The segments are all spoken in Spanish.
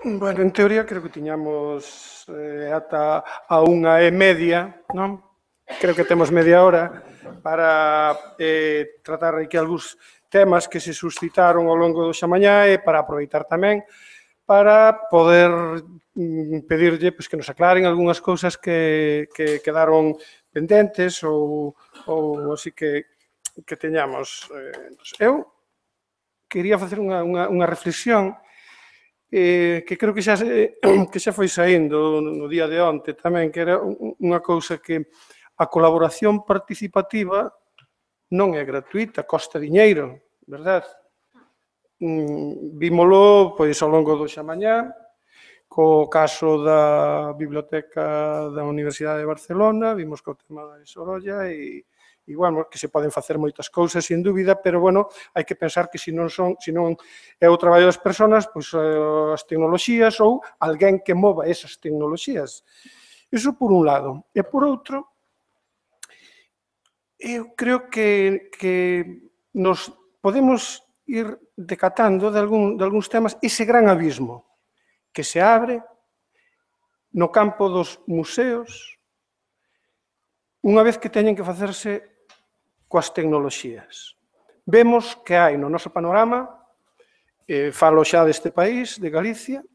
Bueno, en teoría creo que tiñamos ata a 1:30, non? Creo que temos media hora para tratar aquí algúns temas que se suscitaron ao longo do xa mañá e para aproveitar tamén para poder pedirlle que nos aclaren algunhas cousas que quedaron pendentes ou así que teñamos. Eu quería facer unha reflexión que creo que xa foi saíndo no día de onte tamén, que era unha cousa que a colaboración participativa non é gratuita, costa diñeiro, verdad? Vímolo pois ao longo do xa mañá, co caso da Biblioteca da Universidade de Barcelona, vimos co tema de Sorolla e bueno, que se poden facer moitas cousas, sin dúbida, pero, bueno, hai que pensar que se non é o traballo das persoas, pois as tecnoloxías ou alguén que mova esas tecnoloxías. Iso por un lado. E por outro, eu creo que nos podemos ir decatando de algúns temas ese gran abismo que se abre no campo dos museos unha vez que teñen que facerse coas tecnoloxías. Vemos que hai no noso panorama, falo xa deste país, de Galicia,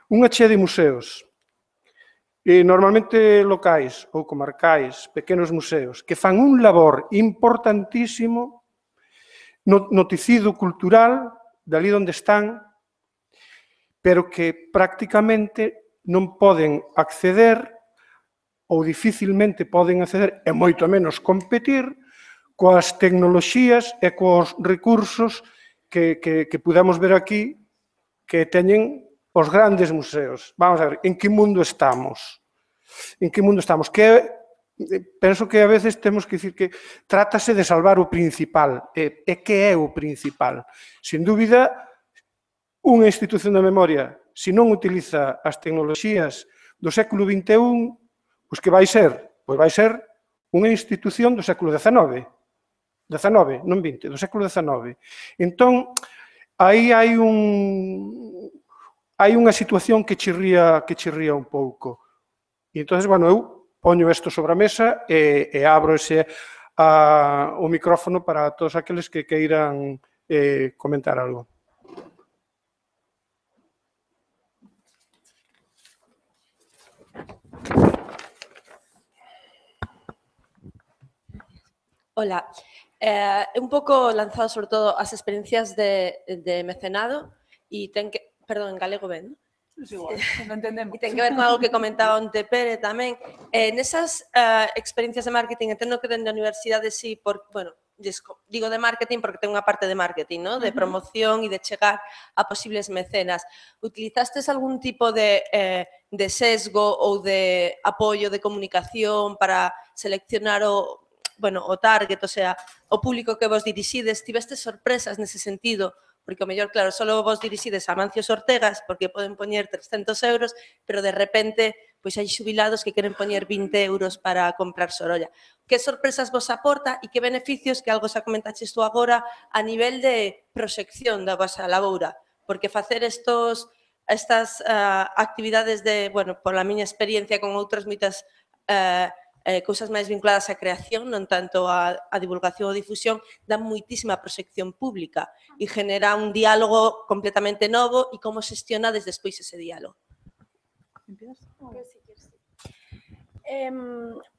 unha chea de museos, normalmente locais ou comarcais, pequenos museos, que fan un labor importantísimo no tecido cultural, dali onde están, pero que prácticamente non poden acceder ou dificilmente poden acceder, e moito menos competir, coas tecnoloxías e cos recursos que pudemos ver aquí que teñen os grandes museos. Vamos a ver, en que mundo estamos? En que mundo estamos? Penso que a veces temos que dicir que trátase de salvar o principal. E que é o principal? Sin dúbida, unha institución da memoria, se non utiliza as tecnoloxías do século XXI, pois que vai ser? Pois vai ser unha institución do século XIX. 19, non 20, do século XIX. Entón, aí hai unha situación que chirría un pouco. E entón, bueno, eu poño isto sobre a mesa e abro o micrófono para todos aqueles que queiran comentar algo. Hola. Un pouco lanzado sobre todo as experiencias de mecenado e ten que... Perdón, en galego ben, non? Es igual, non entendemos. E ten que ver con algo que comentaba onte Pere tamén. Nesas experiencias de marketing, entendo que dende a universidade sí, bueno, digo de marketing porque ten unha parte de marketing, ¿no? De promoción e de chegar a posibles mecenas. Utilizastes algún tipo de sesgo ou de apoio de comunicación para seleccionar o target, o sea, o público que vos dirixides? Tivestes sorpresas nese sentido? Porque o mellor, claro, só vos dirixides a Mancios Ortegas porque poden poñer 300 euros, pero de repente pois hai xubilados que queren poñer 20 euros para comprar Sorolla. Que sorpresas vos aporta e que beneficios, que algo xa comentaches tú agora, a nivel de proxección da vosa laboura? Porque facer estas actividades de, bueno, pola miña experiencia con outras moitas cousas máis vinculadas á creación, non tanto a divulgación ou difusión, dá moitísima proxección pública e genera un diálogo completamente novo e como xestionades despois ese diálogo.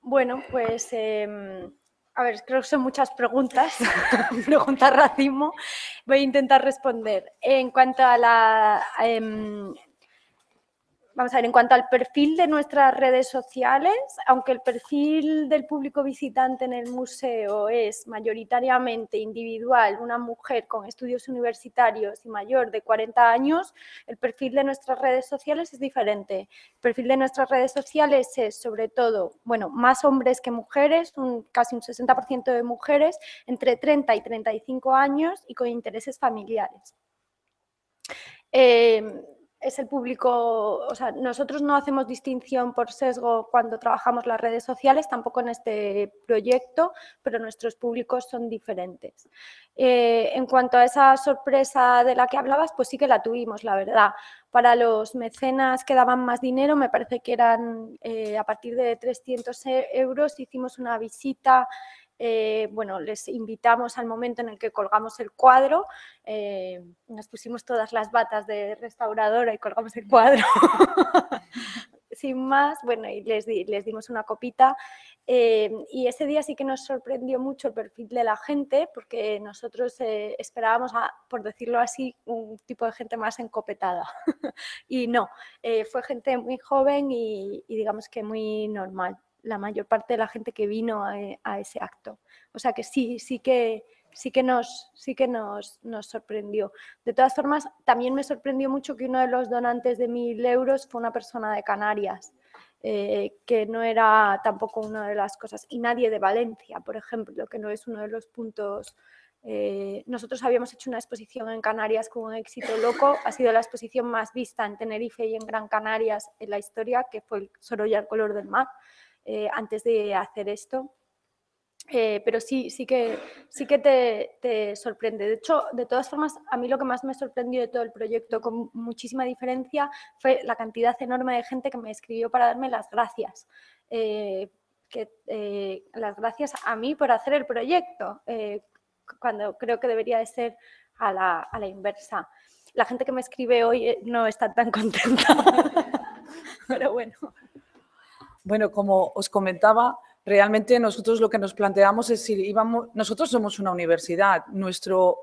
Bueno, pues, a ver, creo que son muchas preguntas, preguntas racimo. Voy a intentar responder. En cuanto a vamos a ver, en cuanto al perfil de nuestras redes sociales, aunque el perfil del público visitante en el museo es mayoritariamente individual, una mujer con estudios universitarios y mayor de 40 años, el perfil de nuestras redes sociales es diferente. El perfil de nuestras redes sociales es, sobre todo, bueno, más hombres que mujeres, casi un 60% de mujeres, entre 30 y 35 años y con intereses familiares. es el público, o sea, nosotros no hacemos distinción por sesgo cuando trabajamos las redes sociales, tampoco en este proyecto, pero nuestros públicos son diferentes. En cuanto a esa sorpresa de la que hablabas, pues sí que la tuvimos, la verdad. Para los mecenas que daban más dinero, me parece que eran a partir de 300 euros, hicimos una visita. Bueno, les invitamos al momento en el que colgamos el cuadro, nos pusimos todas las batas de restauradora y colgamos el cuadro sin más, bueno, y les dimos una copita y ese día sí que nos sorprendió mucho el perfil de la gente porque nosotros esperábamos, por decirlo así, un tipo de gente más encopetada y no, fue gente muy joven y digamos que muy normal. La mayor parte de la gente que vino a ese acto. O sea que sí que nos sorprendió. De todas formas, también me sorprendió mucho que uno de los donantes de 1.000 euros fue una persona de Canarias, que no era tampoco una de las cosas. Y nadie de Valencia, por ejemplo, que no es uno de los puntos. Nosotros habíamos hecho una exposición en Canarias con un éxito loco, ha sido la exposición más vista en Tenerife y en Gran Canarias en la historia, que fue el Sorolla al color del mar. Antes de hacer esto, pero sí que te sorprende. De hecho, de todas formas, a mí lo que más me sorprendió de todo el proyecto, con muchísima diferencia, fue la cantidad enorme de gente que me escribió para darme las gracias. Las gracias a mí por hacer el proyecto, cuando creo que debería de ser a la inversa. La gente que me escribe hoy no está tan contenta, pero bueno. Bueno, como os comentaba, realmente nosotros lo que nos planteamos es si íbamos, nosotros somos una universidad, nuestra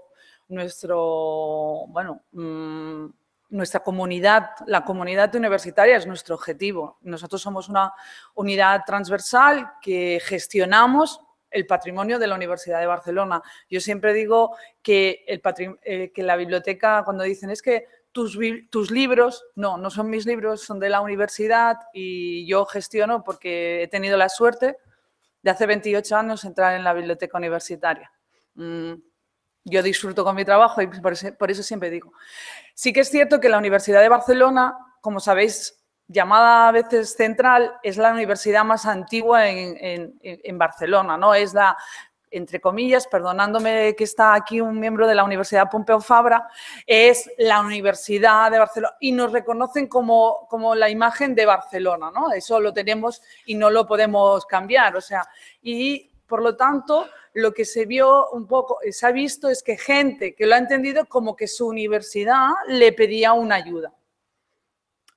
comunidad, la comunidad universitaria es nuestro objetivo. Nosotros somos una unidad transversal que gestionamos el patrimonio de la Universidad de Barcelona. Yo siempre digo que la biblioteca, cuando dicen es que tus libros, no son mis libros, son de la universidad y yo gestiono porque he tenido la suerte de hace 28 años entrar en la biblioteca universitaria. Yo disfruto con mi trabajo y por eso siempre digo. Sí que es cierto que la Universidad de Barcelona, como sabéis, llamada a veces central, es la universidad más antigua en Barcelona, ¿no? Es la, entre comillas, perdonándome que está aquí un miembro de la Universidad Pompeu Fabra, es la Universidad de Barcelona y nos reconocen como la imagen de Barcelona, ¿no? Eso lo tenemos y no lo podemos cambiar, o sea, y por lo tanto, lo que se vio un poco, se ha visto es que gente que lo ha entendido como que su universidad le pedía una ayuda.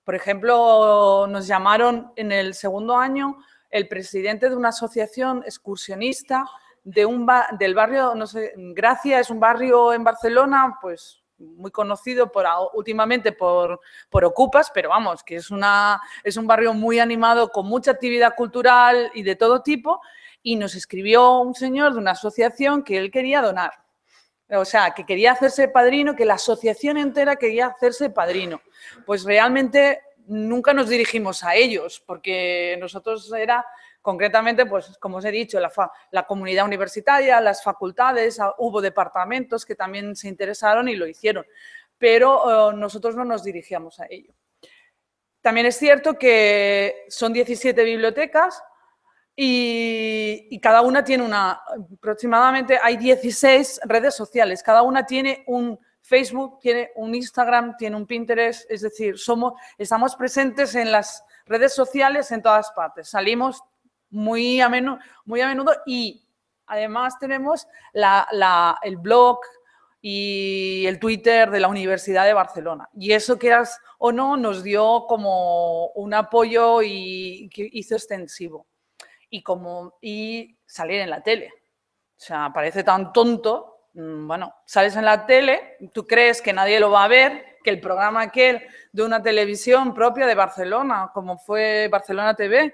Por ejemplo, nos llamaron en el segundo año el presidente de una asociación excursionista del barrio, no sé, Gracia, es un barrio en Barcelona, pues muy conocido últimamente por Ocupas, pero vamos, que es un barrio muy animado con mucha actividad cultural y de todo tipo, y nos escribió un señor de una asociación que él quería donar. O sea, que quería hacerse padrino, que la asociación entera quería hacerse padrino. Pues realmente nunca nos dirigimos a ellos, porque nosotros era concretamente, pues como os he dicho, la comunidad universitaria, las facultades, hubo departamentos que también se interesaron y lo hicieron, pero nosotros no nos dirigíamos a ello. También es cierto que son 17 bibliotecas, y cada una tiene aproximadamente hay 16 redes sociales, cada una tiene un Facebook, tiene un Instagram, tiene un Pinterest, es decir, estamos presentes en las redes sociales en todas partes, salimos muy a menudo y además tenemos el blog y el Twitter de la Universidad de Barcelona. Y eso, quieras o no, nos dio como un apoyo y que hizo extensivo. Y salir en la tele. O sea, parece tan tonto. Bueno, sales en la tele, tú crees que nadie lo va a ver, que el programa aquel de una televisión propia de Barcelona, como fue Barcelona TV,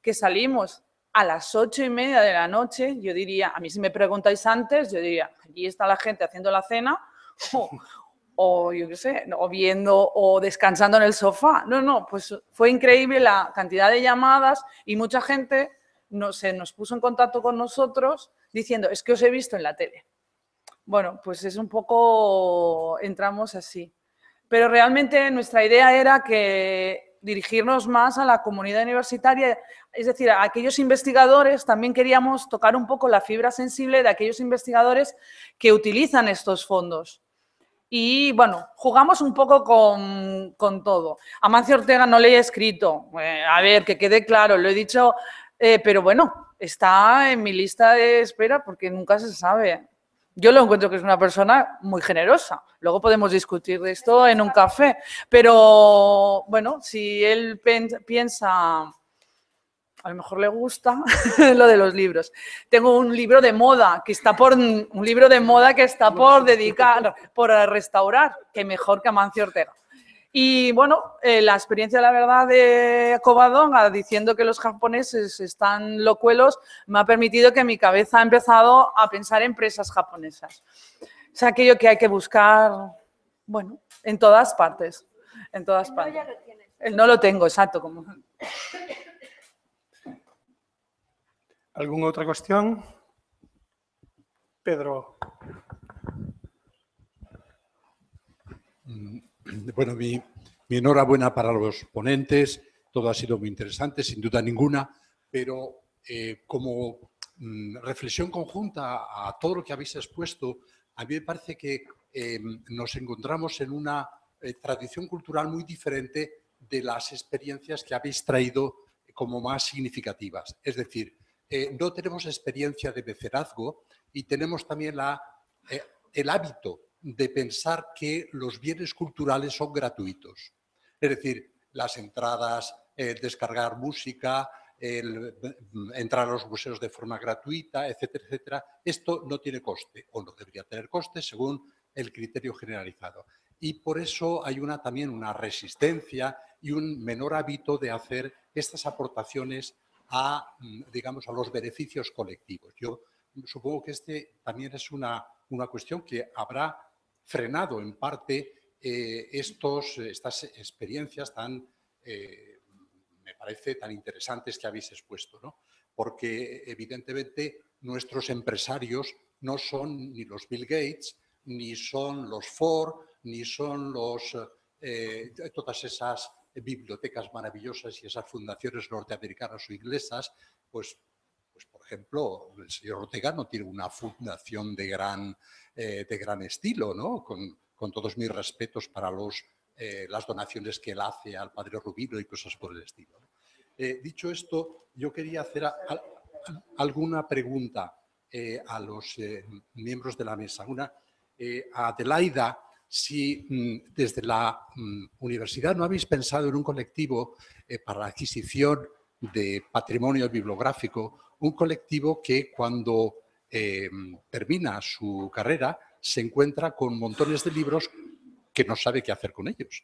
que salimos a las 8:30 de la noche, yo diría, a mí si me preguntáis antes, yo diría, allí está la gente haciendo la cena, o yo qué sé, o viendo o descansando en el sofá. No, pues fue increíble la cantidad de llamadas y mucha gente se nos puso en contacto con nosotros diciendo, es que os he visto en la tele. Bueno, pues es un poco, entramos así. pero realmente nuestra idea era que dirigirnos más a la comunidad universitaria, es decir, a aquellos investigadores, también queríamos tocar un poco la fibra sensible de aquellos investigadores que utilizan estos fondos. Y, bueno, jugamos un poco con todo. Amancio Ortega no le he escrito, a ver, que quede claro, lo he dicho, pero bueno, está en mi lista de espera porque nunca se sabe. Yo lo encuentro que es una persona muy generosa. Luego podemos discutir de esto en un café. Pero, bueno, si él piensa, a lo mejor le gusta lo de los libros. Tengo un libro de moda que está por dedicar, por restaurar, que mejor que Amancio Ortega. Y bueno, la experiencia, la verdad, de Covadonga diciendo que los japoneses están locuelos me ha permitido que mi cabeza ha empezado a pensar en empresas japonesas. Es aquello que hay que buscar, bueno, en todas partes. En todas partes. Ya lo tienes. No lo tengo, exacto. Como... ¿Alguna otra cuestión? Pedro. Bueno, mi enhorabuena para los ponentes, todo ha sido muy interesante, sin duda ninguna, pero como reflexión conjunta a todo lo que habéis expuesto, a mí me parece que nos encontramos en una tradición cultural muy diferente de las experiencias que habéis traído como más significativas. Es decir, no tenemos experiencia de mecenazgo y tenemos también el hábito de pensar que los bienes culturales son gratuitos. Es decir, las entradas, descargar música, entrar a los museos de forma gratuita, etcétera, etcétera. Esto no tiene coste o no debería tener coste según el criterio generalizado. Y por eso hay también una resistencia y un menor hábito de hacer estas aportaciones digamos, a los beneficios colectivos. Yo supongo que también es una cuestión que habrá frenado en parte estas experiencias me parece, tan interesantes que habéis expuesto, ¿no? Porque evidentemente nuestros empresarios no son ni los Bill Gates, ni son los Ford, ni son todas esas bibliotecas maravillosas y esas fundaciones norteamericanas o inglesas, pues por ejemplo, el señor Ortega no tiene una fundación de gran estilo, ¿no? Con todos mis respetos para las donaciones que él hace al padre Rubino y cosas por el estilo, ¿no? Dicho esto, yo quería hacer alguna pregunta a los miembros de la mesa. A Adelaida, si desde la universidad no habéis pensado en un colectivo para la adquisición de patrimonio bibliográfico, un colectivo que cuando termina su carrera se encuentra con montones de libros que no sabe qué hacer con ellos.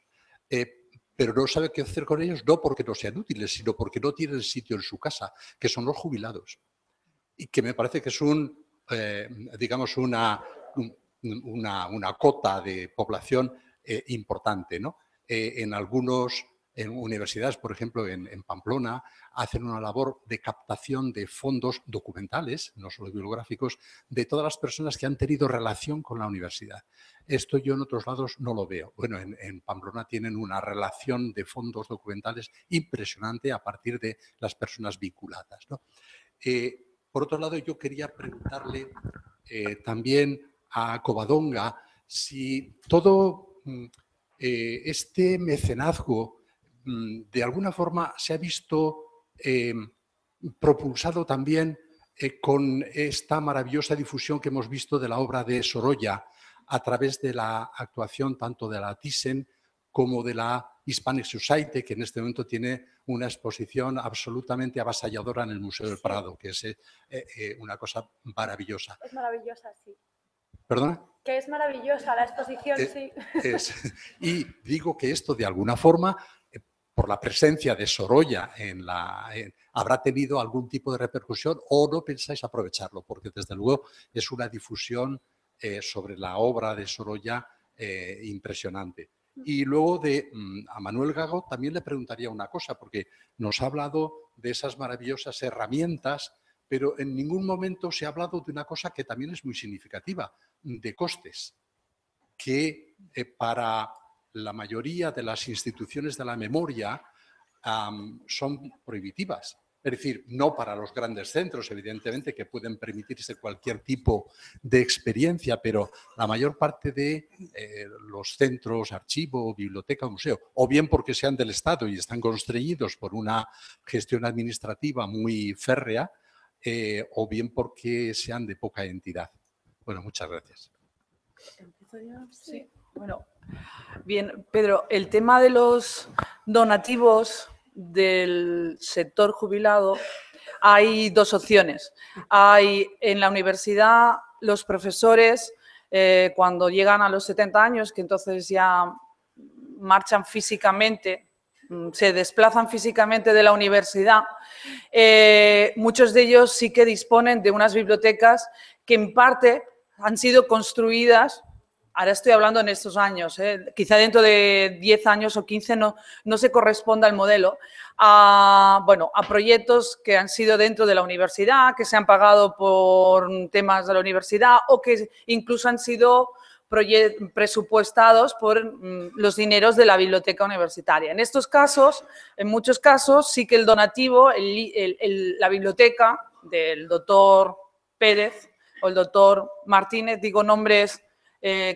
Pero no sabe qué hacer con ellos no porque no sean útiles, sino porque no tienen sitio en su casa, que son los jubilados. Y que me parece que es digamos, una cota de población importante, ¿no? En universidades, por ejemplo, en Pamplona, hacen una labor de captación de fondos documentales, no solo bibliográficos, de todas las personas que han tenido relación con la universidad. Esto yo en otros lados no lo veo. Bueno, en Pamplona tienen una relación de fondos documentales impresionante a partir de las personas vinculadas, ¿no? Por otro lado, yo quería preguntarle también a Covadonga si todo este mecenazgo de alguna forma se ha visto propulsado también con esta maravillosa difusión que hemos visto de la obra de Sorolla a través de la actuación tanto de la Thyssen como de la Hispanic Society, que en este momento tiene una exposición absolutamente avasalladora en el Museo del Prado, que es una cosa maravillosa. Es maravillosa, sí. ¿Perdona? Que es maravillosa la exposición, sí. Y digo que esto, de alguna forma, por la presencia de Sorolla habrá tenido algún tipo de repercusión o no pensáis aprovecharlo, porque desde luego es una difusión sobre la obra de Sorolla impresionante. Y luego a Manuel Gago también le preguntaría una cosa, porque nos ha hablado de esas maravillosas herramientas, pero en ningún momento se ha hablado de una cosa que también es muy significativa, de costes, que para la mayoría de las instituciones de la memoria son prohibitivas. Es decir, no para los grandes centros, evidentemente, que pueden permitirse cualquier tipo de experiencia, pero la mayor parte de los centros, archivo, biblioteca o museo, o bien porque sean del Estado y están constreñidos por una gestión administrativa muy férrea, o bien porque sean de poca entidad. Bueno, muchas gracias. Sí. Bueno, bien, Pedro, el tema de los donativos del sector jubilado, hay dos opciones. Hay en la universidad los profesores, cuando llegan a los 70 años, que entonces ya marchan físicamente, se desplazan físicamente de la universidad, muchos de ellos sí que disponen de unas bibliotecas que en parte han sido construidas. Ahora estoy hablando en estos años, quizá dentro de 10 años o 15 no se corresponda al modelo, a proyectos que han sido dentro de la universidad, que se han pagado por temas de la universidad o que incluso han sido presupuestados por los dineros de la biblioteca universitaria. En estos casos, en muchos casos, sí que el donativo, la biblioteca del doctor Pérez o el doctor Martínez, digo nombres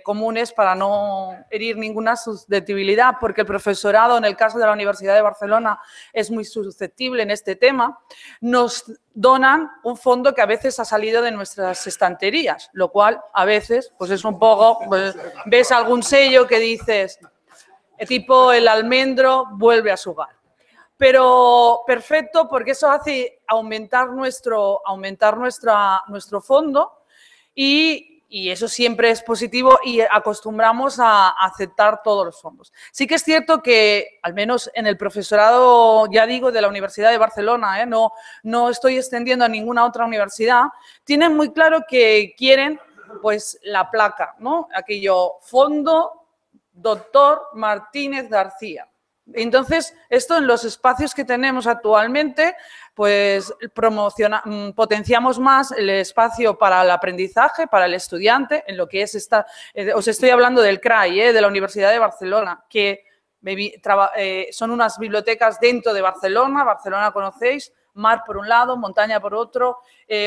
comunes para no herir ninguna susceptibilidad, porque el profesorado, en el caso de la Universidad de Barcelona, es muy susceptible en este tema, nos donan un fondo que a veces ha salido de nuestras estanterías, lo cual a veces pues es un poco, pues, ves algún sello que dices, tipo el almendro vuelve a su hogar. Pero perfecto, porque eso hace aumentar nuestro fondo y eso siempre es positivo y acostumbramos a aceptar todos los fondos. Sí que es cierto que, al menos en el profesorado, ya digo, de la Universidad de Barcelona, no estoy extendiendo a ninguna otra universidad, tienen muy claro que quieren pues la placa, ¿no? Aquello, Fondo Doctor Martínez García. Entonces, esto en los espacios que tenemos actualmente, pues potenciamos más el espacio para el aprendizaje, para el estudiante, en lo que es os estoy hablando del CRAI, de la Universidad de Barcelona, que son unas bibliotecas dentro de Barcelona. Barcelona conocéis, mar por un lado, montaña por otro,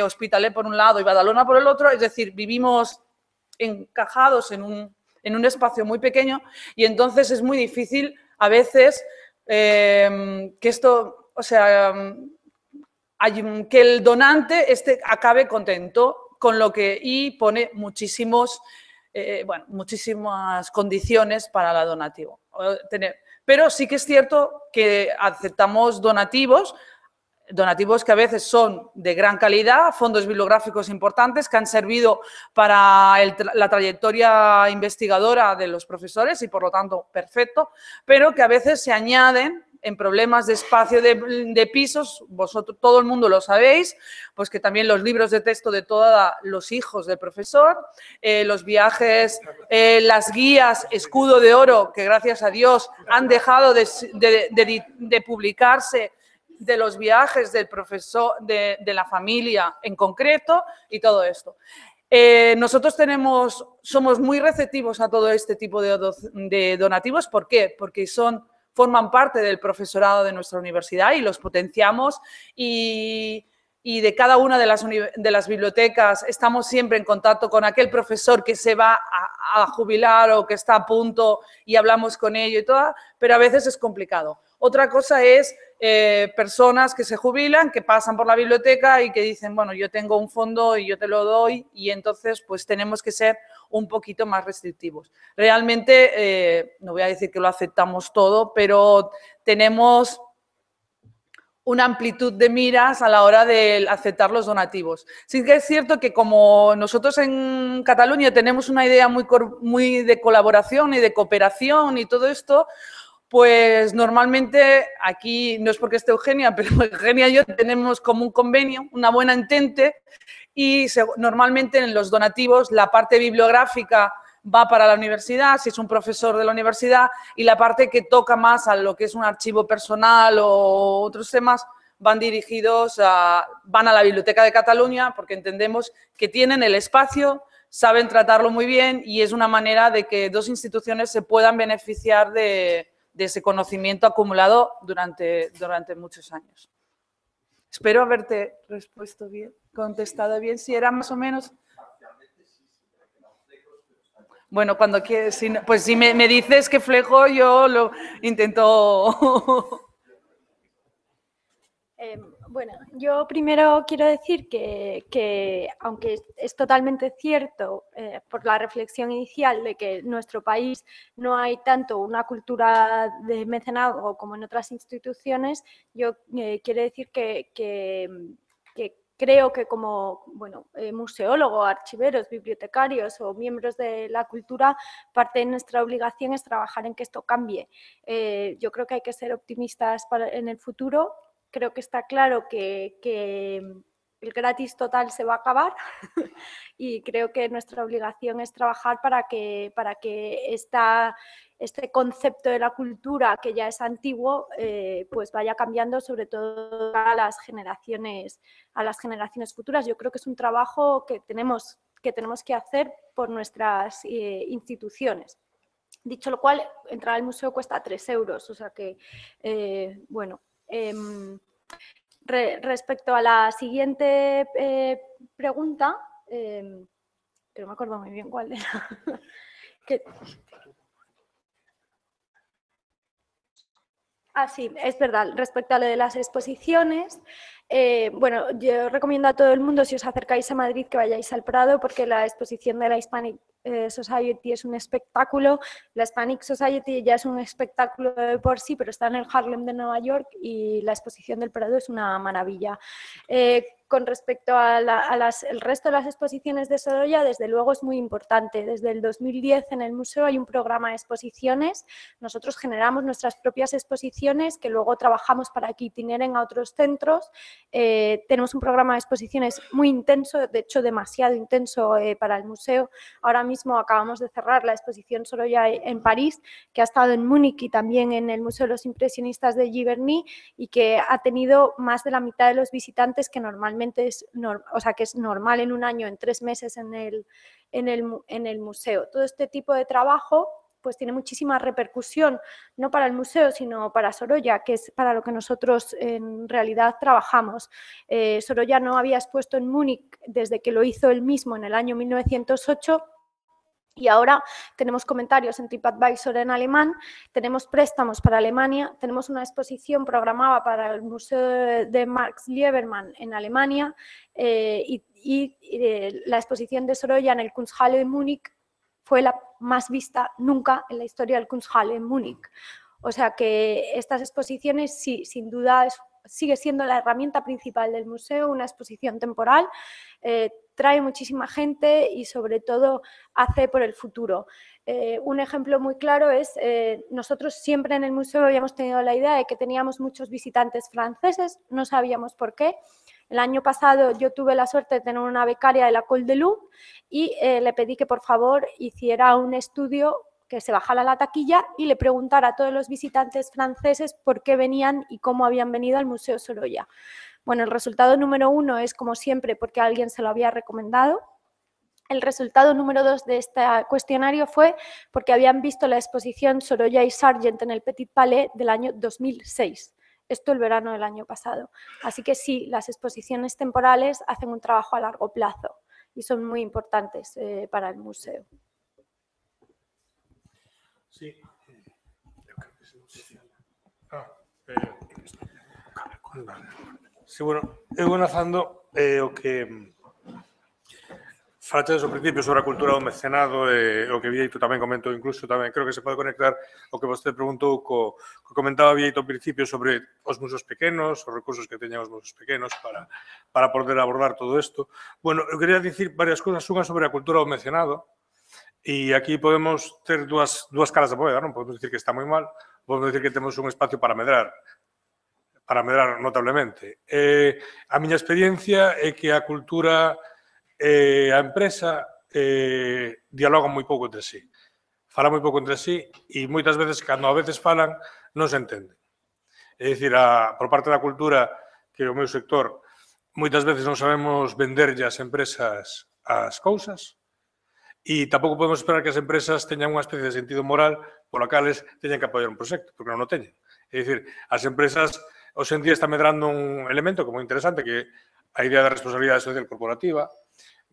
Hospitalet por un lado y Badalona por el otro, es decir, vivimos encajados en un espacio muy pequeño y entonces es muy difícil a veces que esto, o sea, que el donante acabe contento con lo que y pone muchísimas condiciones para la donativo. Pero sí que es cierto que aceptamos donativos que a veces son de gran calidad, fondos bibliográficos importantes que han servido para la trayectoria investigadora de los profesores y, por lo tanto, perfecto, pero que a veces se añaden en problemas de espacio de pisos, vosotros, todo el mundo lo sabéis, pues que también los libros de texto de todos los hijos del profesor, los viajes, las guías Escudo de Oro, que gracias a Dios han dejado de publicarse, de los viajes del profesor, de la familia en concreto y todo esto. Nosotros somos muy receptivos a todo este tipo de donativos. ¿Por qué? Porque forman parte del profesorado de nuestra universidad y los potenciamos y de cada una de las bibliotecas estamos siempre en contacto con aquel profesor que se va a jubilar o que está a punto y hablamos con ello y todo, pero a veces es complicado. Otra cosa es personas que se jubilan, que pasan por la biblioteca y que dicen, bueno, yo tengo un fondo y yo te lo doy y entonces pues tenemos que ser un poquito más restrictivos. Realmente, no voy a decir que lo aceptamos todo, pero tenemos una amplitud de miras a la hora de aceptar los donativos. Sí que es cierto que como nosotros en Cataluña tenemos una idea muy de colaboración y de cooperación y todo esto, pues normalmente aquí, no es porque esté Eugenia, pero Eugenia y yo tenemos como un convenio, una buena entente y normalmente en los donativos la parte bibliográfica va para la universidad, si es un profesor de la universidad, y la parte que toca más a lo que es un archivo personal o otros temas van dirigidos van a la Biblioteca de Cataluña porque entendemos que tienen el espacio, saben tratarlo muy bien y es una manera de que dos instituciones se puedan beneficiar de ese conocimiento acumulado durante muchos años. Espero haberte respuesto bien, contestado bien, si era más o menos... Bueno, cuando quieres, pues si me dices que flejo, yo lo intento... Bueno, yo primero quiero decir que aunque es totalmente cierto por la reflexión inicial de que en nuestro país no hay tanto una cultura de mecenazgo como en otras instituciones, yo quiero decir que creo que como museólogo, archiveros, bibliotecarios o miembros de la cultura, parte de nuestra obligación es trabajar en que esto cambie. Yo creo que hay que ser optimistas en el futuro. Creo que está claro que el gratis total se va a acabar y creo que nuestra obligación es trabajar para que este concepto de la cultura, que ya es antiguo, pues vaya cambiando, sobre todo a las generaciones futuras. Yo creo que es un trabajo que tenemos que hacer por nuestras instituciones. Dicho lo cual, entrar al museo cuesta 3 euros, o sea que, bueno... respecto a la siguiente pregunta, que no me acuerdo muy bien cuál era. Sí, es verdad. Respecto a lo de las exposiciones, bueno, yo recomiendo a todo el mundo, si os acercáis a Madrid, que vayáis al Prado, porque la exposición de la Hispanic Society es un espectáculo. La Hispanic Society ya es un espectáculo de por sí, pero está en el Harlem de Nueva York y la exposición del Prado es una maravilla. Con respecto al resto de las exposiciones de Sorolla, desde luego es muy importante. Desde el 2010 en el museo hay un programa de exposiciones. Nosotros generamos nuestras propias exposiciones que luego trabajamos para que itineren a otros centros. Tenemos un programa de exposiciones muy intenso, de hecho demasiado intenso para el museo. Ahora mismo acabamos de cerrar la exposición Sorolla en París, que ha estado en Múnich y también en el Museo de los Impresionistas de Giverny, y que ha tenido más de la mitad de los visitantes que normalmente es normal en un año, en 3 meses en el museo. Todo este tipo de trabajo pues tiene muchísima repercusión, no para el museo, sino para Sorolla, que es para lo que nosotros en realidad trabajamos. Sorolla no había expuesto en Múnich desde que lo hizo él mismo en el año 1908, y ahora tenemos comentarios en TripAdvisor en alemán, tenemos préstamos para Alemania, tenemos una exposición programada para el Museo de Max Liebermann en Alemania y la exposición de Sorolla en el Kunsthalle de Múnich fue la más vista nunca en la historia del Kunsthalle en Múnich. O sea que estas exposiciones sí, sin duda sigue siendo la herramienta principal del museo, una exposición temporal, trae muchísima gente y sobre todo hace por el futuro. Un ejemplo muy claro es, nosotros siempre en el museo habíamos tenido la idea de que teníamos muchos visitantes franceses, no sabíamos por qué. El año pasado yo tuve la suerte de tener una becaria de la École de Louvre y le pedí que por favor hiciera un estudio, que se bajara la taquilla y le preguntara a todos los visitantes franceses por qué venían y cómo habían venido al Museo Sorolla. Bueno, el resultado número 1 es, como siempre, porque alguien se lo había recomendado. El resultado número 2 de este cuestionario fue porque habían visto la exposición Sorolla y Sargent en el Petit Palais del año 2006. Esto el verano del año pasado. Así que sí, las exposiciones temporales hacen un trabajo a largo plazo y son muy importantes para el museo. Sí. Sí, bueno, eu enlazando o que falaste ao principio sobre a cultura do mecenado e o que Vieito tamén comentou, incluso tamén creo que se pode conectar o que vostede preguntou co que comentaba Vieito ao principio sobre os museos pequenos, os recursos que teñan os museos pequenos para poder abordar todo isto. Bueno, eu quería dicir varias cousas, unha sobre a cultura do mecenado. E aquí podemos ter dúas caras da moeda, non? Podemos dicir que está moi mal, podemos dicir que temos un espacio para medrar notablemente. A miña experiencia é que a cultura e a empresa dialogan moi pouco entre sí. Falan moi pouco entre sí e moitas veces, cando a veces falan, non se entenden. É dicir, por parte da cultura, que é o meu sector, moitas veces non sabemos venderlle ás empresas as cousas, e tampouco podemos esperar que as empresas teñan unha especie de sentido moral pola cales teñen que apoiar un proxecto, porque non o teñen. É dicir, as empresas hoxe en día está medrando un elemento que é moi interesante, que é a idea da responsabilidade social corporativa.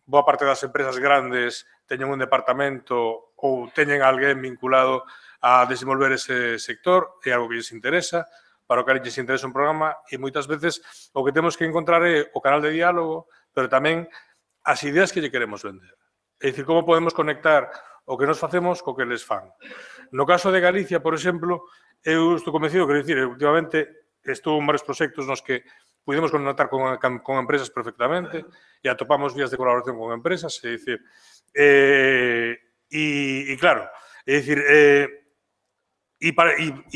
Boa parte das empresas grandes teñen un departamento ou teñen alguén vinculado a desenvolver ese sector, é algo que lles interesa, para o que lles interesa un programa, e moitas veces o que temos que encontrar é o canal de diálogo, pero tamén as ideas que lle queremos vender. É dicir, como podemos conectar o que nos facemos co que les fan. No caso de Galicia, por exemplo, eu estou convencido, quero dicir, últimamente estou en varios proxectos nos que pudimos conectar con empresas perfectamente e atopamos vías de colaboración con empresas, é dicir, e claro, é dicir, e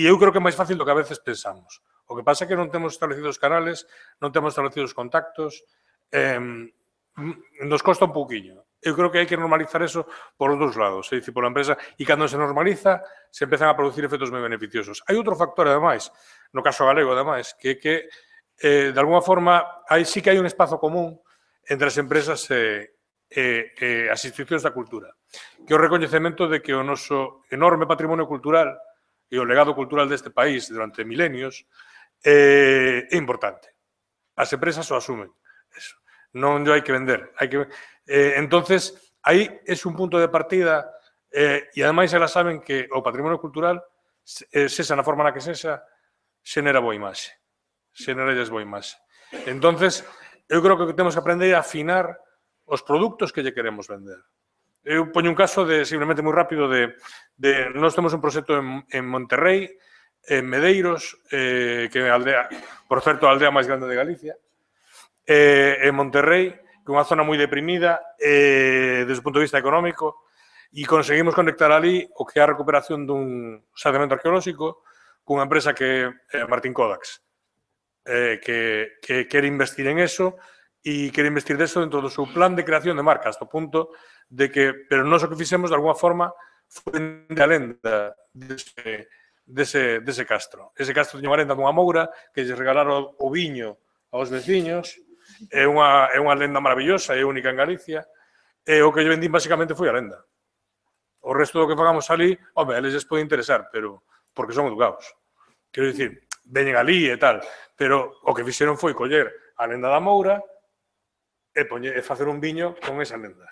eu creo que é máis fácil do que a veces pensamos. O que pasa é que non temos establecidos canales, non temos establecidos contactos, nos costa un pouquiño. Eu creo que hai que normalizar eso por os dous lados, é dicir, pola empresa, e cando se normaliza, se empezan a producir efectos moi beneficiosos. Hai outro factor, ademais, no caso galego, ademais, que de alguna forma, sí que hai un espazo común entre as empresas e as institucións da cultura, que é o recoñecemento de que o noso enorme patrimonio cultural e o legado cultural deste país durante milenios é importante. As empresas o asumen. Eso. Non yo hai que vender. Entonces, aí é un punto de partida e, ademais, elas saben que o patrimonio cultural, sexa na forma na que sexa, xenera boa imaxe. Xeneralles boa imaxe. Entonces, eu creo que temos que aprender a afinar os produtos que lle queremos vender. Eu poño un caso simplemente moi rápido nós temos un proxecto en Monterrey, en Medeiros, que é a aldea, por certo, a aldea máis grande de Galicia, en Monterrey, que é unha zona moi deprimida desde o punto de vista económico, e conseguimos conectar ali o que é a recuperación dun xacemento arqueolóxico cunha empresa que é Martín Kodaks, que quere investir en eso e quere investir deso dentro do seu plan de creación de marca, hasta o punto de que, pero nós o que fixemos de alguna forma foi a lenda dese castro. Ese castro tiña unha lenda dunha moura que lles regalaron o viño aos veciños, é unha lenda maravillosa, é única en Galicia, e o que lle vendín basicamente foi a lenda. O resto do que fagamos ali, home, a eles pode interesar, pero porque son educados. Quero dicir, veñen ali e tal, pero o que fixeron foi coller a lenda da moura e facer un viño con esa lenda.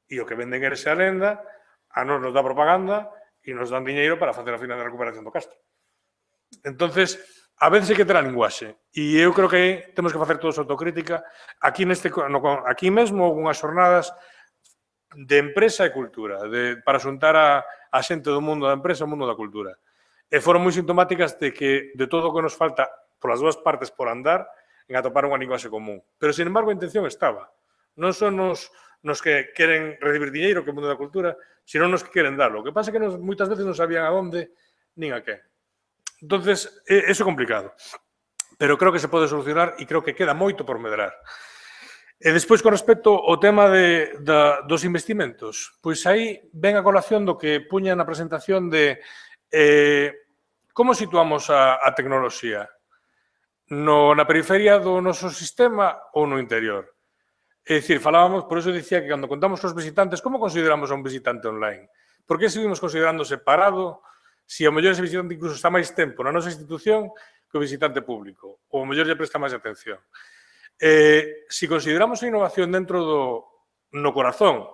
E o que venden é esa lenda, a nos dá propaganda e nos dan diñeiro para facer a final de recuperación do castro. Entonces, a veces hai que ter a linguaxe. E eu creo que temos que facer todos autocrítica. Aquí mesmo houve unhas xornadas de empresa e cultura, para xuntar a xente do mundo da empresa e o mundo da cultura. E foron moi sintomáticas de que de todo o que nos falta polas dúas partes por andar en atopar unha linguaxe común. Pero, sin embargo, a intención estaba. Non son nos que queren recibir diñeiro, que é o mundo da cultura, sino nos que queren darlo. O que pasa é que moitas veces non sabían a onde nin a que. Entonces, eso é complicado. Pero creo que se pode solucionar e creo que queda moito por medrar. E despois, con respecto ao tema dos investimentos, pois aí ven a colación do que puña na presentación de como situamos a tecnoloxía. Na periferia do noso sistema ou no interior. É dicir, falábamos, por eso dicía que cando contamos cos visitantes, como consideramos a un visitante online? Por que seguimos considerando separado se ao mellor ese visitante incluso está máis tempo na nosa institución que o visitante público? Ou ao mellor lle presta máis atención? Se consideramos a innovación dentro no corazón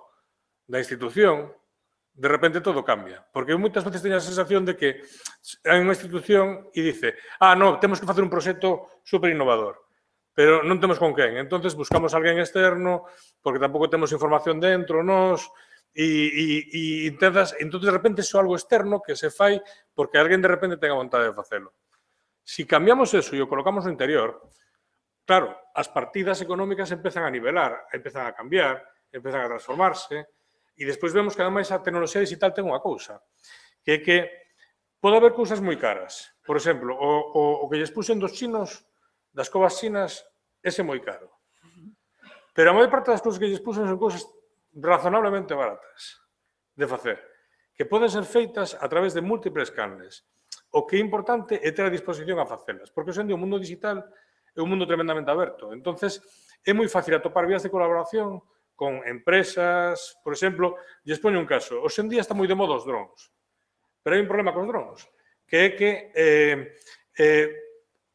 da institución, de repente todo cambia. Porque moitas veces teño a sensación de que hai unha institución e dice non, temos que facer un proxecto super innovador, pero non temos con quen. Entonces buscamos alguén externo, porque tampouco temos información dentro, nós, e entonces de repente é algo externo que se fai porque alguén de repente ten a vontade de facelo. Se cambiamos eso e o colocamos no interior, claro, as partidas económicas empezan a nivelar, empezan a cambiar, empezan a transformarse. E despois vemos que, ademais, a tecnoloxía digital ten unha cousa, que é que pode haber cousas moi caras. Por exemplo, o que lles puxen dos chinos, das covas chinas, ese moi caro. Pero a maior parte das cousas que lles puxen son cousas razonablemente baratas de facer, que poden ser feitas a través de múltiples canles. O que é importante é ter a disposición a facelas, porque hoxe en día o mundo digital é un mundo tremendamente aberto. Entonces, é moi fácil atopar vías de colaboración con empresas, por exemplo, lles poño un caso. Hoxe en día está moi de moda os drones, pero hai un problema cos drones, que é que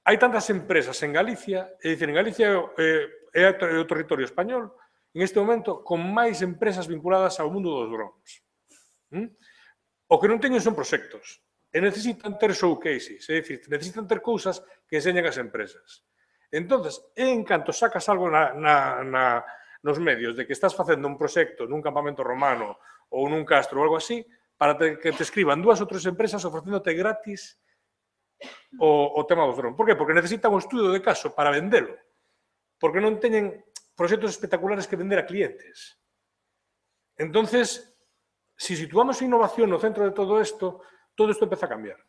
hai tantas empresas en Galicia, é dicir, en Galicia é o territorio español, en este momento, con máis empresas vinculadas ao mundo dos drones. O que non teñen son proxectos, e necesitan ter showcases, é dicir, necesitan ter cousas que enseñen as empresas. Entonces, en canto sacas algo nos medios de que estás facendo un proxecto nun campamento romano ou nun castro ou algo así, para que te escriban 2 ou 3 empresas ofrecéndote gratis o tema dos drones. Por qué? Porque necesitan un estudio de caso para vendelo. Porque non teñen proxectos espectaculares que vender a clientes. Entonces, si situamos a innovación no centro de todo isto empeza a cambiar.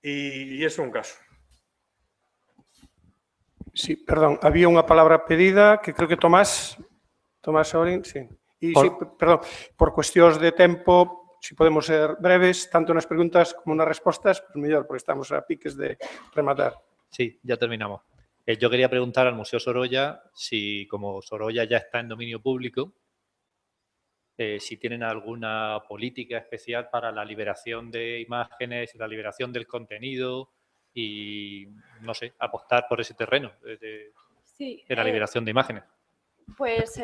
E iso é un caso. Sí, perdón, había unha palabra pedida que creo que Tomás Saurín, sí. E, sí, perdón, por cuestións de tempo, si podemos ser breves, tanto nas preguntas como nas respostas, pues mellor, porque estamos a piques de rematar. Sí, ya terminamos. Yo quería preguntar al Museo Sorolla si, como Sorolla ya está en dominio público, si tienen alguna política especial para la liberación de imágenes, la liberación del contenido y, no sé, apostar por ese terreno de la liberación de imágenes. Pues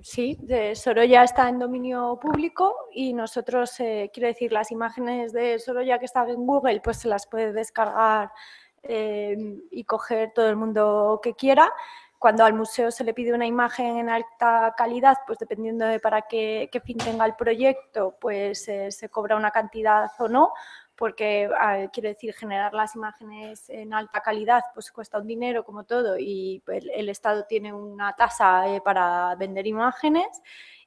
sí, Sorolla está en dominio público y nosotros, quiero decir, las imágenes de Sorolla que están en Google, pues se las puede descargar y coger todo el mundo que quiera. Cuando al museo se le pide una imagen en alta calidad, pues dependiendo de para qué fin tenga el proyecto, pues se cobra una cantidad o no, porque quiero decir, generar las imágenes en alta calidad pues cuesta un dinero como todo y el Estado tiene una tasa para vender imágenes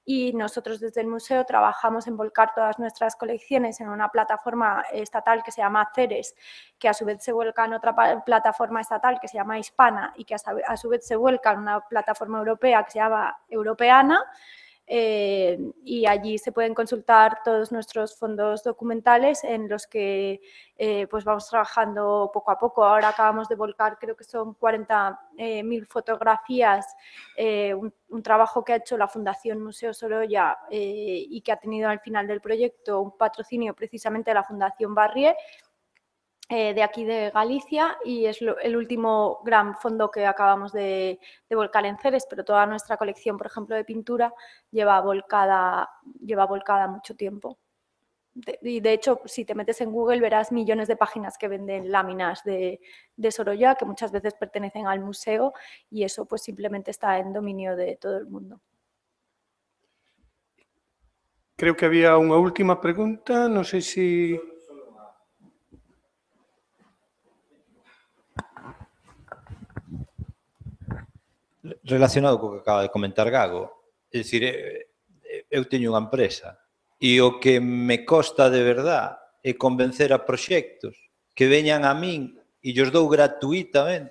y nosotros desde el museo trabajamos en volcar todas nuestras colecciones en una plataforma estatal que se llama CERES, que a su vez se vuelca en otra plataforma estatal que se llama Hispana y que a su vez se vuelca en una plataforma europea que se llama Europeana. Y allí se pueden consultar todos nuestros fondos documentales en los que pues vamos trabajando poco a poco. Ahora acabamos de volcar, creo que son 40.000 fotografías, un trabajo que ha hecho la Fundación Museo Sorolla y que ha tenido al final del proyecto un patrocinio precisamente de la Fundación Barrié, de aquí de Galicia y es el último gran fondo que acabamos de volcar en CERES, pero toda nuestra colección, por ejemplo, de pintura lleva volcada mucho tiempo. Y de hecho, si te metes en Google verás millones de páginas que venden láminas de Sorolla que muchas veces pertenecen al museo y eso pues simplemente está en dominio de todo el mundo. Creo que había unha última pregunta, non sei se... Relacionado co que acaba de comentar Gago, é dicir, eu teño unha empresa e o que me costa de verdad é convencer a proxectos que veñan a min e os dou gratuitamente,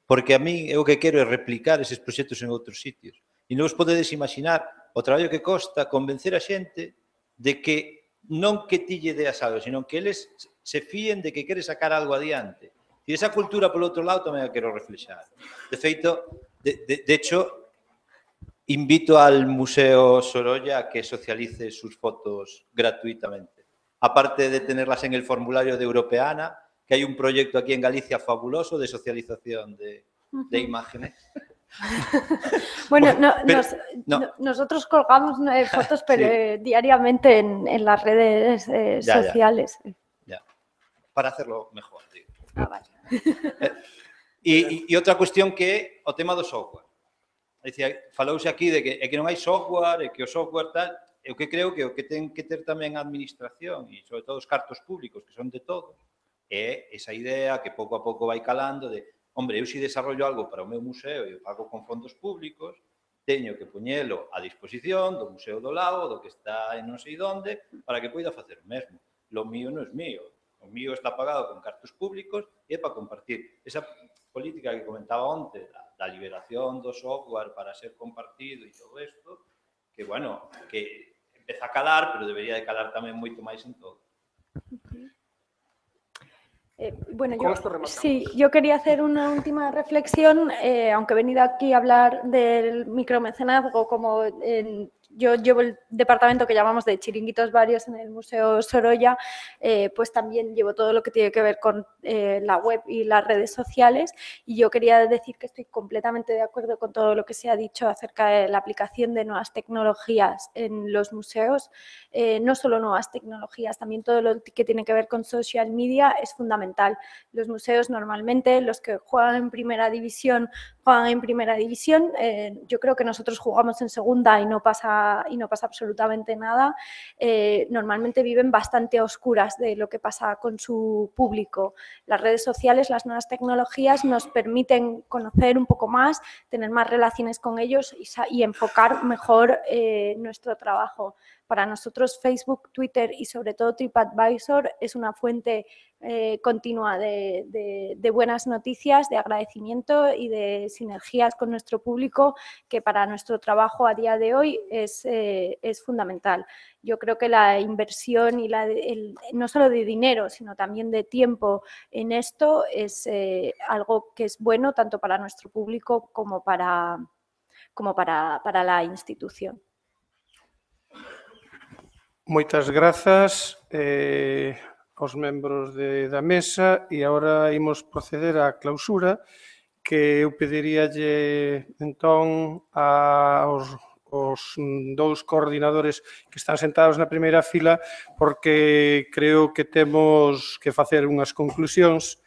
porque a min é o que quero é replicar eses proxectos en outros sitios. E non vos podedes imaginar o traballo que costa convencer a xente de que non que ti lle deas algo, sino que eles se fíen de que quere sacar algo adiante. E esa cultura, polo outro lado, tamén a quero reflexar. De feito, de hecho, invito al Museo Sorolla a que socialice sus fotos gratuitamente. Aparte de tenerlas en el formulario de Europeana, que hay un proyecto aquí en Galicia fabuloso de socialización de imágenes. Bueno, nosotros colgamos fotos pero diariamente en las redes sociales. Ya. Para hacerlo mejor, digo. Vale. E outra cuestión que é o tema do software. Falouse aquí de que non hai software e que o software tal, eu que creo que o que ten que ter tamén a administración e sobre todo os cartos públicos que son de todos é esa idea que pouco a pouco vai calando de, hombre, eu se desarrollo algo para o meu museo e o pago con fondos públicos, teño que poñelo a disposición do museo do lado, do que está en non sei onde, para que poida facer o mesmo. Lo mío non é mío. O mío está pagado con cartos públicos e é para compartir. Esa política que comentaba onte, da liberación do software para ser compartido e todo isto, que, bueno, que empeza a calar, pero debería de calar tamén moito máis en todo. Bueno, Con esto rematamos. sí, yo quería hacer una última reflexión, aunque he venido aquí a hablar del micromecenazgo, como yo llevo el departamento que llamamos de chiringuitos varios en el Museo Sorolla, pues también llevo todo lo que tiene que ver con la web y las redes sociales, y yo quería decir que estoy completamente de acuerdo con todo lo que se ha dicho acerca de la aplicación de nuevas tecnologías en los museos. No solo nuevas tecnologías, también todo lo que tiene que ver con social media es fundamental. Los museos normalmente, los que juegan en primera división, juegan en primera división. Yo creo que nosotros jugamos en segunda y no pasa absolutamente nada. Normalmente viven bastante a oscuras de lo que pasa con su público. Las redes sociales, las nuevas tecnologías nos permiten conocer un poco más, tener más relaciones con ellos y enfocar mejor nuestro trabajo. Para nosotros Facebook, Twitter y sobre todo TripAdvisor es una fuente continua de buenas noticias, de agradecimiento y de sinergias con nuestro público, que para nuestro trabajo a día de hoy es fundamental. Yo creo que la inversión y no solo de dinero, sino también de tiempo en esto es algo que es bueno tanto para nuestro público como para la institución. Moitas grazas aos membros da mesa e agora imos proceder á clausura, que eu pediríalle entón aos dous coordinadores que están sentados na primeira fila, porque creo que temos que facer unhas conclusións